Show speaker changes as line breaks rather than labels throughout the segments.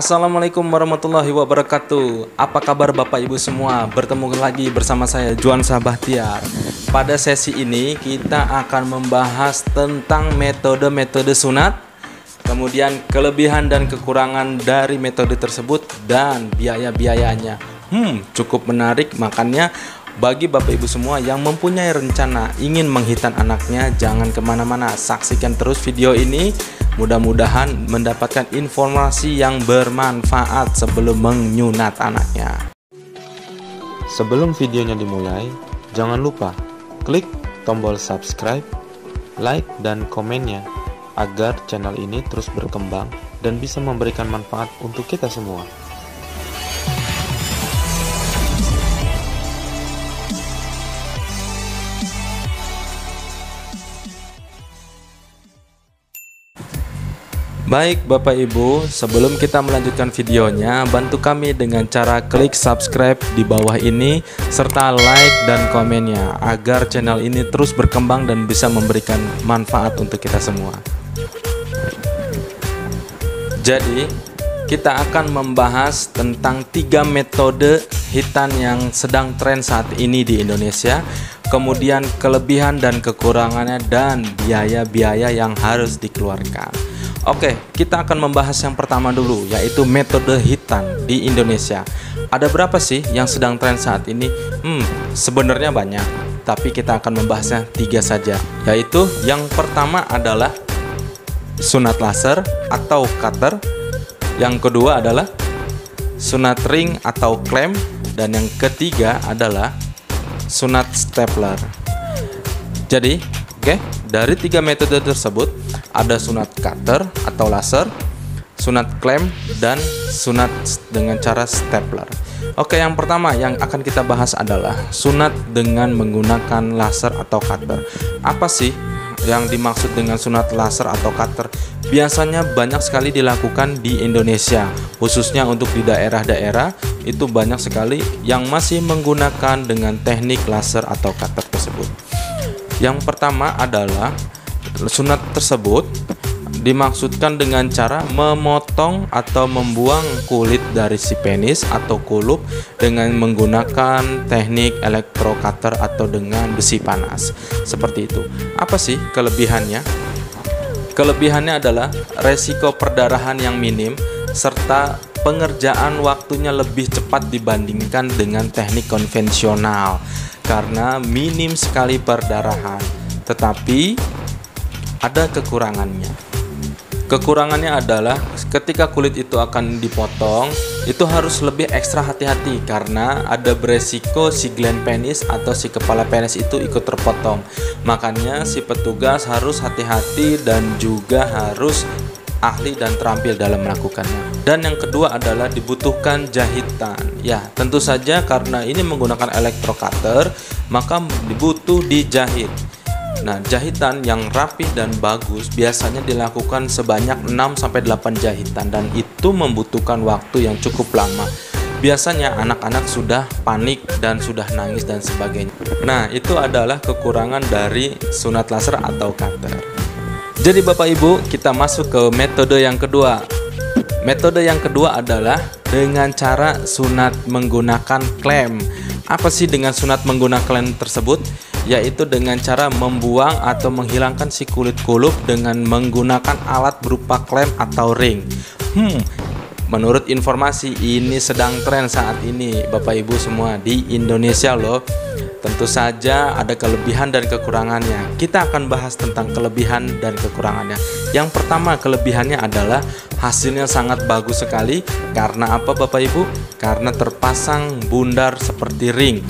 Assalamualaikum warahmatullahi wabarakatuh. Apa kabar Bapak Ibu semua? Bertemu lagi bersama saya Juan Sabahtiar. Pada sesi ini kita akan membahas tentang metode-metode sunat, kemudian kelebihan dan kekurangan dari metode tersebut dan biaya-biayanya. Cukup menarik, makanya bagi Bapak Ibu semua yang mempunyai rencana ingin menghitan anaknya, jangan kemana-mana, saksikan terus video ini. Mudah-mudahan mendapatkan informasi yang bermanfaat sebelum menyunat anaknya.
Sebelum videonya dimulai, jangan lupa klik tombol subscribe, like, dan komennya agar channel ini terus berkembang dan bisa memberikan manfaat untuk kita semua.
Baik Bapak Ibu, sebelum kita melanjutkan videonya, bantu kami dengan cara klik subscribe di bawah ini serta like dan komennya agar channel ini terus berkembang dan bisa memberikan manfaat untuk kita semua. Jadi kita akan membahas tentang 3 metode hitan yang sedang tren saat ini di Indonesia, kemudian kelebihan dan kekurangannya dan biaya-biaya yang harus dikeluarkan. Oke, kita akan membahas yang pertama dulu, yaitu metode hitan di Indonesia. Ada berapa sih yang sedang tren saat ini? Sebenarnya banyak, tapi kita akan membahasnya 3 saja. Yaitu yang pertama adalah sunat laser atau cutter, yang kedua adalah sunat ring atau klem, dan yang ketiga adalah sunat stapler. Jadi, dari 3 metode tersebut ada sunat cutter atau laser, sunat klem, dan sunat dengan cara stapler. Oke, yang pertama yang akan kita bahas adalah sunat dengan menggunakan laser atau cutter. Apa sih yang dimaksud dengan sunat laser atau cutter? Biasanya banyak sekali dilakukan di Indonesia, khususnya untuk di daerah-daerah itu banyak sekali yang masih menggunakan dengan teknik laser atau cutter tersebut. Yang pertama adalah sunat tersebut dimaksudkan dengan cara memotong atau membuang kulit dari si penis atau kulup dengan menggunakan teknik electro cutter atau dengan besi panas. Seperti itu. Apa sih kelebihannya? Kelebihannya adalah resiko perdarahan yang minim serta pengerjaan waktunya lebih cepat dibandingkan dengan teknik konvensional karena minim sekali perdarahan. Tetapi ada kekurangannya. Kekurangannya adalah ketika kulit itu akan dipotong, itu harus lebih ekstra hati-hati karena ada beresiko si gland penis atau si kepala penis itu ikut terpotong. Makanya si petugas harus hati-hati dan juga harus ahli dan terampil dalam melakukannya. Dan yang kedua adalah dibutuhkan jahitan. Ya, tentu saja karena ini menggunakan electro cutter, maka dibutuh dijahit. Nah, jahitan yang rapi dan bagus biasanya dilakukan sebanyak 6-8 jahitan dan itu membutuhkan waktu yang cukup lama. Biasanya anak-anak sudah panik dan sudah nangis dan sebagainya. Nah, itu adalah kekurangan dari sunat laser atau cutter. Jadi Bapak Ibu, kita masuk ke metode yang kedua. Metode yang kedua adalah dengan cara sunat menggunakan klem. Apa sih dengan sunat menggunakan klem tersebut? Yaitu dengan cara membuang atau menghilangkan si kulit kulup dengan menggunakan alat berupa klem atau ring. Menurut informasi ini sedang tren saat ini Bapak Ibu semua di Indonesia loh. Tentu saja ada kelebihan dan kekurangannya. Kita akan bahas tentang kelebihan dan kekurangannya. Yang pertama, kelebihannya adalah hasilnya sangat bagus sekali. Karena apa Bapak Ibu? Karena terpasang bundar seperti ring.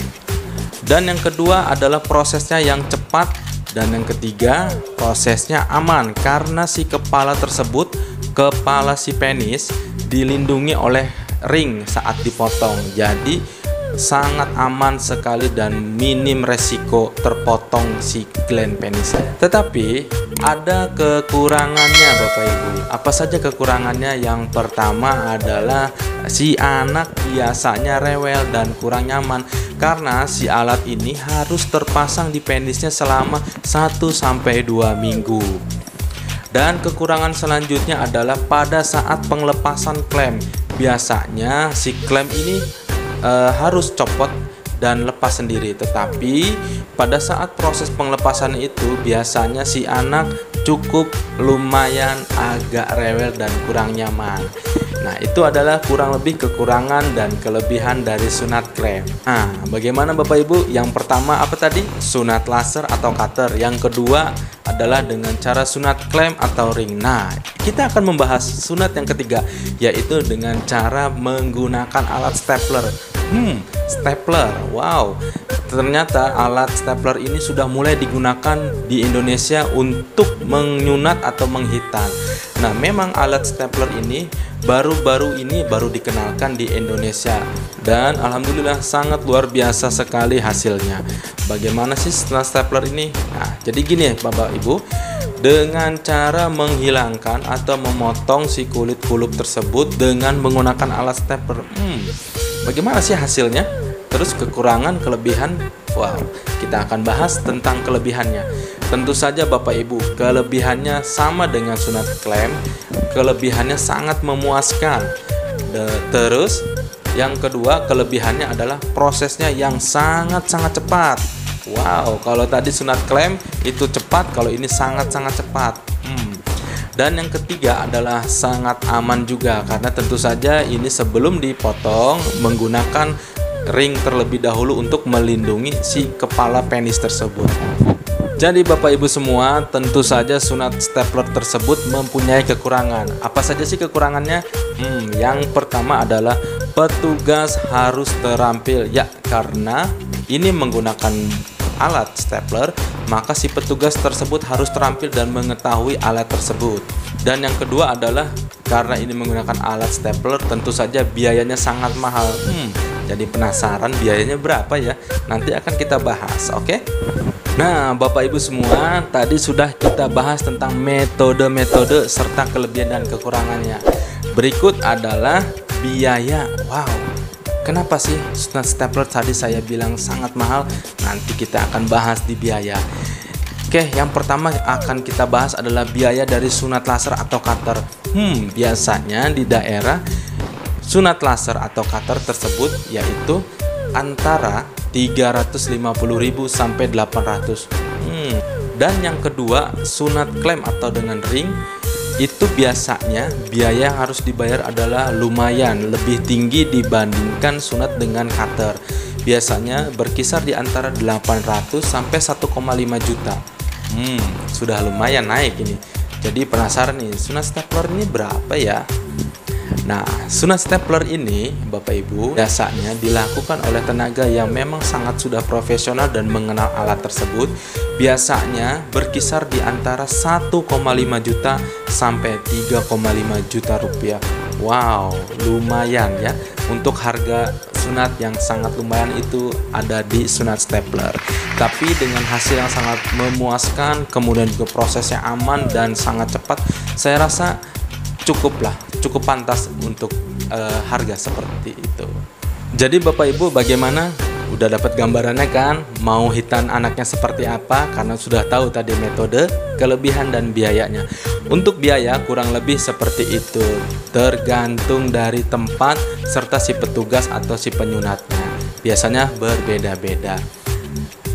Dan yang kedua adalah prosesnya yang cepat. Dan yang ketiga, prosesnya aman karena si kepala tersebut, kepala si penis dilindungi oleh ring saat dipotong. Jadi sangat aman sekali dan minim resiko terpotong si gland penis. Tetapi ada kekurangannya Bapak Ibu. Apa saja kekurangannya? Yang pertama adalah si anak biasanya rewel dan kurang nyaman karena si alat ini harus terpasang di penisnya selama 1-2 minggu. Dan kekurangan selanjutnya adalah pada saat penglepasan klem. biasanya si klem ini harus copot dan lepas sendiri. Tetapi pada saat proses pengelepasan itu biasanya si anak cukup lumayan agak rewel dan kurang nyaman. Nah, itu adalah kurang lebih kekurangan dan kelebihan dari sunat klem. Nah, bagaimana Bapak Ibu? Yang pertama apa tadi? Sunat laser atau cutter. Yang kedua adalah dengan cara sunat klem atau ring. Nah, kita akan membahas sunat yang ketiga, yaitu dengan cara menggunakan alat stapler. Stapler. Wow. Ternyata alat stapler ini sudah mulai digunakan di Indonesia untuk menyunat atau menghitan. Nah, memang alat stapler ini baru dikenalkan di Indonesia dan alhamdulillah sangat luar biasa sekali hasilnya. Bagaimana sih stapler ini? Nah, jadi gini ya Bapak Ibu, dengan cara menghilangkan atau memotong si kulit tersebut dengan menggunakan alat stapler. Bagaimana sih hasilnya? Terus kekurangan, kelebihan. Wow, kita akan bahas tentang kelebihannya. Tentu saja Bapak Ibu, kelebihannya sama dengan sunat klem. Kelebihannya sangat memuaskan. Terus yang kedua, kelebihannya adalah prosesnya yang sangat-sangat cepat. Wow, kalau tadi sunat klem itu cepat, kalau ini sangat-sangat cepat. Dan yang ketiga adalah sangat aman juga, karena tentu saja ini sebelum dipotong menggunakan ring terlebih dahulu untuk melindungi si kepala penis tersebut. Jadi Bapak Ibu semua, tentu saja sunat stapler tersebut mempunyai kekurangan. Apa saja sih kekurangannya? Yang pertama adalah petugas harus terampil, ya, karena ini menggunakan alat stapler, maka si petugas tersebut harus terampil dan mengetahui alat tersebut. Dan yang kedua adalah karena ini menggunakan alat stapler, tentu saja biayanya sangat mahal. Jadi penasaran biayanya berapa ya? Nanti akan kita bahas, oke? Nah, Bapak Ibu semua, tadi sudah kita bahas tentang metode-metode serta kelebihan dan kekurangannya. Berikut adalah biaya. Wow, kenapa sih sunat stapler tadi saya bilang sangat mahal? Nanti kita akan bahas di biaya. Oke, yang pertama akan kita bahas adalah biaya dari sunat laser atau cutter. Biasanya di daerah sunat laser atau cutter tersebut yaitu antara 350.000 sampai 800. Dan yang kedua, sunat klem atau dengan ring itu biasanya biaya yang harus dibayar adalah lumayan lebih tinggi dibandingkan sunat dengan cutter. Biasanya berkisar di antara 800 sampai 1,5 juta. Sudah lumayan naik ini. Jadi penasaran nih, sunat stapler ini berapa ya? Nah, sunat stapler ini Bapak Ibu biasanya dilakukan oleh tenaga yang memang sangat sudah profesional dan mengenal alat tersebut. Biasanya berkisar di antara 1,5 juta sampai 3,5 juta rupiah. Wow, lumayan ya. Untuk harga sunat yang sangat lumayan itu ada di sunat stapler. Tapi dengan hasil yang sangat memuaskan, kemudian juga prosesnya aman dan sangat cepat, saya rasa cukup pantas untuk harga seperti itu. Jadi Bapak Ibu bagaimana? Udah dapat gambarannya kan? Mau hitan anaknya seperti apa? Karena sudah tahu tadi metode, kelebihan dan biayanya. Untuk biaya kurang lebih seperti itu, tergantung dari tempat serta si petugas atau si penyunatnya. Biasanya berbeda-beda.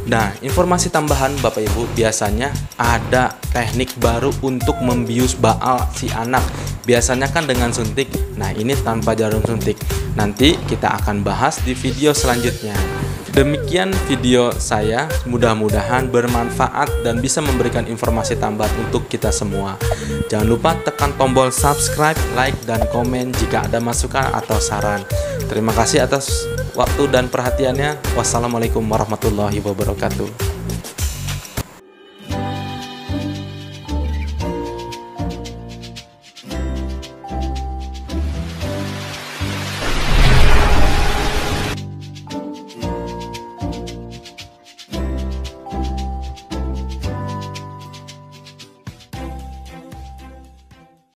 Nah, informasi tambahan Bapak Ibu, biasanya ada teknik baru untuk membius baal si anak. Biasanya kan dengan suntik. Nah, ini tanpa jarum suntik. Nanti kita akan bahas di video selanjutnya. Demikian video saya, mudah-mudahan bermanfaat dan bisa memberikan informasi tambahan untuk kita semua. Jangan lupa tekan tombol subscribe, like, dan komen jika ada masukan atau saran. Terima kasih atas waktu dan perhatiannya. Wassalamualaikum warahmatullahi wabarakatuh.